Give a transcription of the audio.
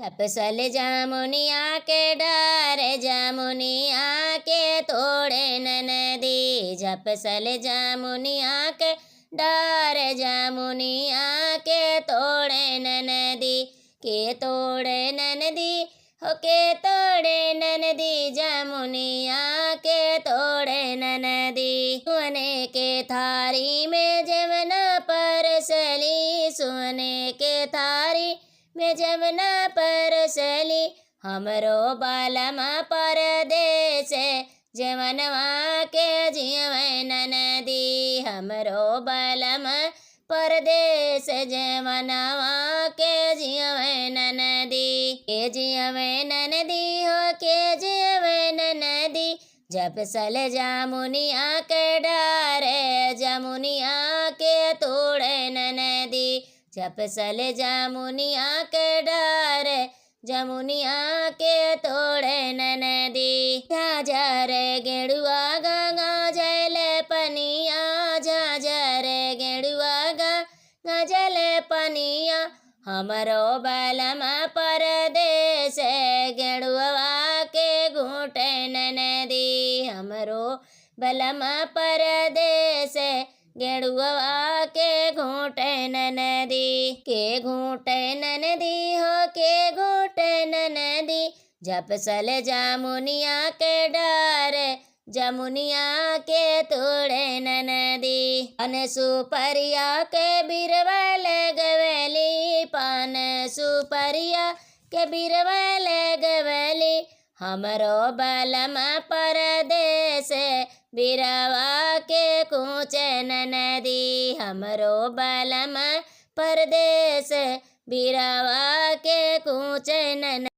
जपसल जामुनिया के डारे जामुनिया के तोड़े ननदी। जपसल जामुनिया के डारे जामुनिया के तोड़े ननदी। के तोड़े ननदी हो के तोड़े ननदी जामुनिया के तोड़े ननदी। सोने के थारी में जमुना परसली सोने के थारी में जमुना परसली। हमरो बालमा परदेस जमनवा के जियवै ननदी। हमरो बालमा परदेस जमनवा के जियवै ननदी। के जियवै ननदी हो के जियवै ननदी। जपसल जामुनिया के डारे जामुनिया के तोड़े ननदी। जपसल जामुनिया के डारे जामुनिया के तोड़े ननदी। झाझर गेड़ुआ गंगा जल पनिया झाझर गेड़ुआ गंगा जल पनिया। हमरो बालमा परदेस गेड़ुआ के घूटे ननदी। हमरो बालमा परदेस गेड़ुआ के घूटे ननदी। के घूटे ननदी हो के घूटे ननदी। जपसल जामुनिया के डारे जामुनिया के तोड़े ननदी। पान सुपरिया के बिरवा लगवली पान सुपरिया के बिरवा लगवली। हमरो बालमा परदेस बिरवा के कूचे ननदी। हमरो बालमा परदेस बिरवा के कूचे ननदी।